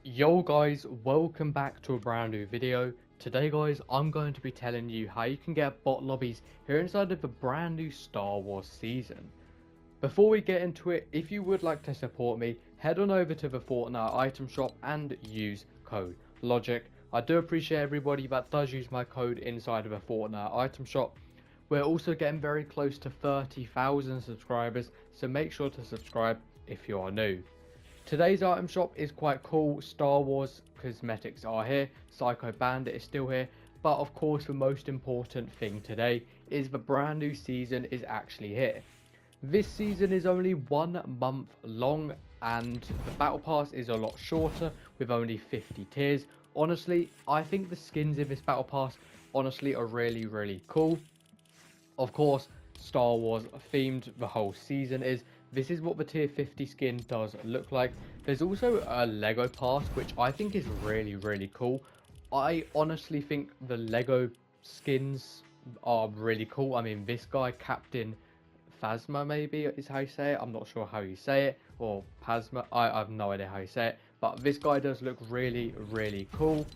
Yo guys, welcome back to a brand new video. Today guys, I'm going to be telling you how you can get bot lobbies here inside of a brand new Star Wars season. Before we get into it, if you would like to support me, head on over to the Fortnite item shop and use code LOGIC. I do appreciate everybody that does use my code inside of a Fortnite item shop. We're also getting very close to 30,000 subscribers, so make sure to subscribe if you are new. Today's item shop is quite cool. Star Wars cosmetics are here, Psycho Bandit is still here, but of course the most important thing today is the brand new season is actually here. This season is only 1 month long and the battle pass is a lot shorter with only 50 tiers. Honestly, I think the skins in this battle pass honestly are really cool. Of course, Star Wars themed the whole season is. This is what the tier 50 skin does look like. There's also a Lego pass, which I think is really cool. I honestly think the Lego skins are really cool. I mean, this guy, Captain Phasma, maybe is how you say it. I'm not sure how you say it. Or Phasma. I have no idea how you say it. But this guy does look really cool.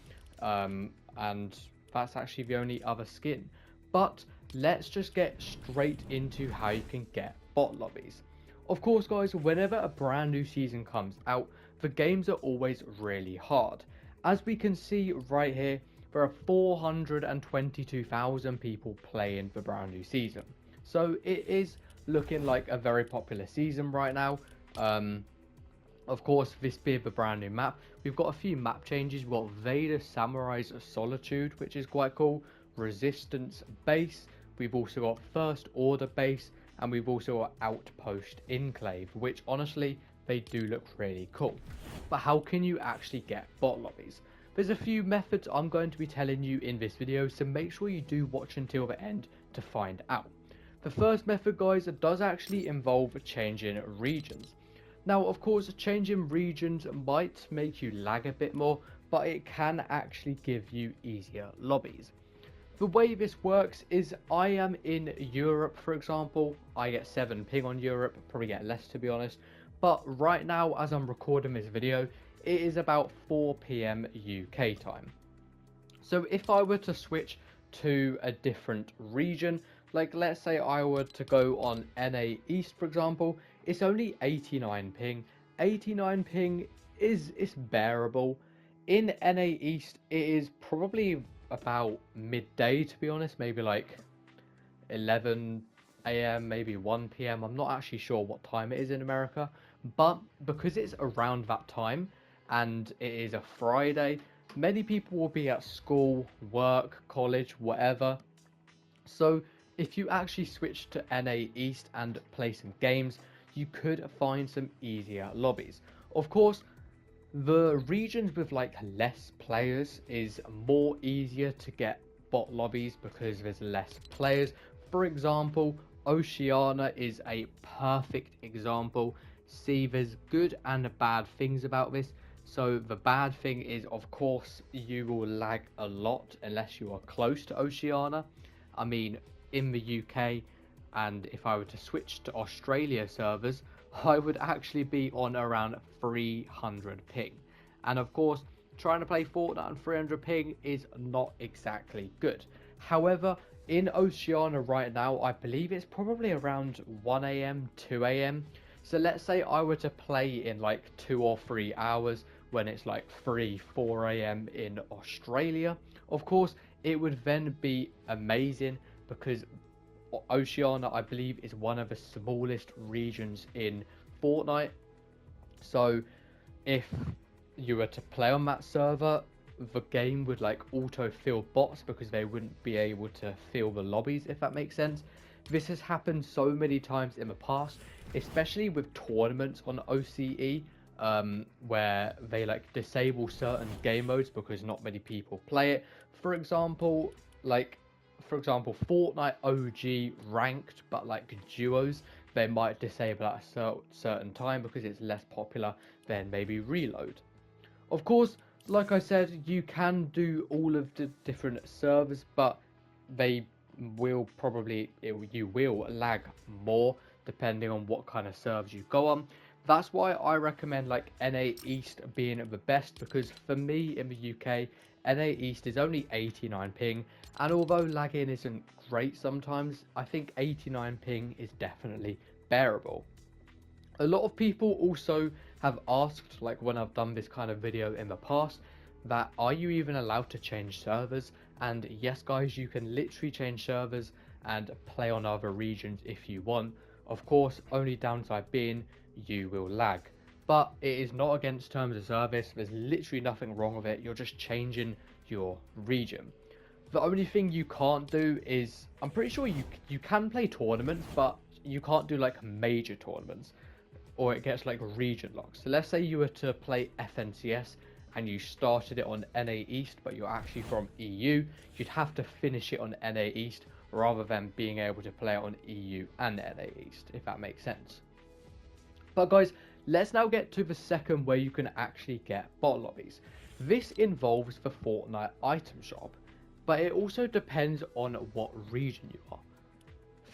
And that's actually the only other skin. But let's just get straight into how you can get bot lobbies. Of course guys, whenever a brand new season comes out, the games are always really hard. As we can see right here, there are 422,000 people playing the brand new season. So it is looking like a very popular season right now. Of course, this being the brand new map, we've got a few map changes. We've got Vader Samurai's Solitude, which is quite cool. Resistance Base. We've also got First Order Base. And we've also got Outpost Enclave, which honestly, they do look really cool. But how can you actually get bot lobbies? There's a few methods I'm going to be telling you in this video, so make sure you do watch until the end to find out. The first method, guys, does actually involve changing regions. Now, of course, changing regions might make you lag a bit more, but it can actually give you easier lobbies. The way this works is I am in Europe, for example. I get 7 ping on Europe, probably get less to be honest. But right now, as I'm recording this video, it is about 4 PM UK time. So if I were to switch to a different region, like let's say I were to go on NA East, for example, it's only 89 ping. 89 ping is bearable. In NA East, it is probably about midday to be honest, maybe like 11 AM, maybe 1 PM. I'm not actually sure what time it is in America, but because it's around that time and it is a Friday, many people will be at school, work, college, whatever. So if you actually switch to NA East and play some games, you could find some easier lobbies. Of course, the regions with like less players is more easier to get bot lobbies because there's less players. For example, Oceania is a perfect example. See, there's good and bad things about this. So the bad thing is, of course, you will lag a lot unless you are close to Oceania. I mean, in the UK, and if I were to switch to Australia servers, I would actually be on around 300 ping. And of course, trying to play Fortnite on 300 ping is not exactly good. However, in Oceania right now, I believe it's probably around 1 AM, 2 AM. So let's say I were to play in like 2 or 3 hours when it's like 3, 4 AM in Australia. Of course, it would then be amazing because Oceania, I believe, is one of the smallest regions in Fortnite. So if you were to play on that server, the game would like auto fill bots because they wouldn't be able to fill the lobbies, if that makes sense. This has happened so many times in the past, especially with tournaments on OCE, where they like disable certain game modes because not many people play it. For example, Fortnite OG ranked, but like duos, they might disable at a certain time because it's less popular than maybe reload. Of course, like I said, you can do all of the different servers, but they will probably, you will lag more depending on what kind of servers you go on. That's why I recommend like NA East being the best, because for me in the UK, NA East is only 89 ping, and although lagging isn't great sometimes, I think 89 ping is definitely bearable. A lot of people also have asked, like when I've done this kind of video in the past, that are you even allowed to change servers? And yes guys, you can literally change servers and play on other regions if you want. Of course, only downside being you will lag, but it is not against terms of service. There's literally nothing wrong with it. You're just changing your region. The only thing you can't do is, I'm pretty sure you can play tournaments, but you can't do like major tournaments, or it gets like region locked. So let's say you were to play FNCS and you started it on NA East, but you're actually from EU, you'd have to finish it on NA East rather than being able to play it on EU and NA East, if that makes sense. But guys, let's now get to the second way you can actually get bot lobbies. This involves the Fortnite item shop, but it also depends on what region you are.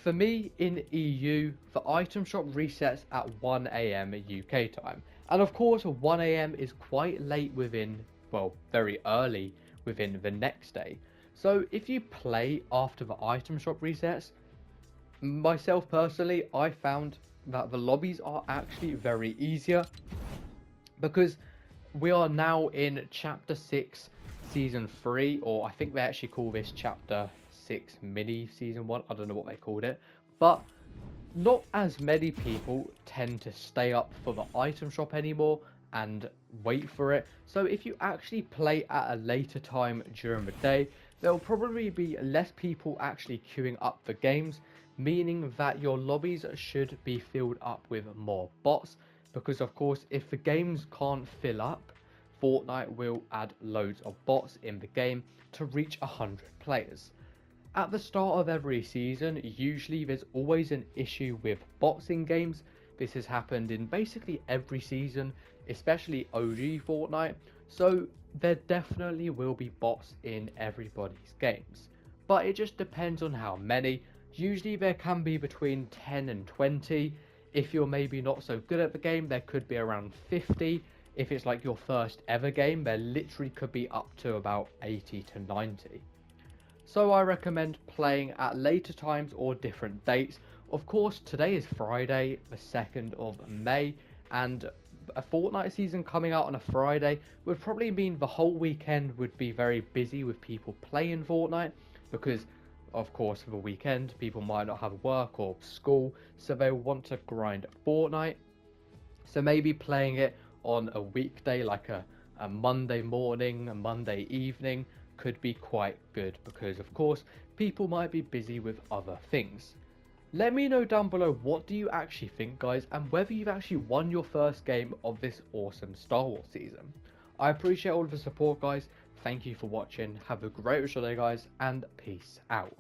For me, in EU, the item shop resets at 1 AM UK time. And of course, 1 AM is quite late within, well, very early within the next day. So if you play after the item shop resets, myself personally, I found that the lobbies are actually very easier, because we are now in Chapter 6, Season 3, or I think they actually call this Chapter 6 Mini Season 1, I don't know what they called it, but not as many people tend to stay up for the item shop anymore and wait for it. So if you actually play at a later time during the day, there will probably be less people actually queuing up for games, meaning that your lobbies should be filled up with more bots, because of course if the games can't fill up, Fortnite will add loads of bots in the game to reach 100 players. At the start of every season, usually there's always an issue with bots in games. This has happened in basically every season, especially OG Fortnite, so there definitely will be bots in everybody's games. But it just depends on how many. Usually there can be between 10 and 20. If you're maybe not so good at the game, there could be around 50. If it's like your first ever game, there literally could be up to about 80 to 90. So I recommend playing at later times or different dates. Of course, today is Friday, the 2nd of May, and a Fortnite season coming out on a Friday would probably mean the whole weekend would be very busy with people playing Fortnite, because of course for the weekend people might not have work or school, so they'll want to grind Fortnite. So maybe playing it on a weekday, like a Monday morning, a Monday evening, could be quite good, because of course people might be busy with other things. Let me know down below, what do you actually think guys, and whether you've actually won your first game of this awesome Star Wars season. I appreciate all of the support guys, thank you for watching, have a great rest of the day guys, and peace out.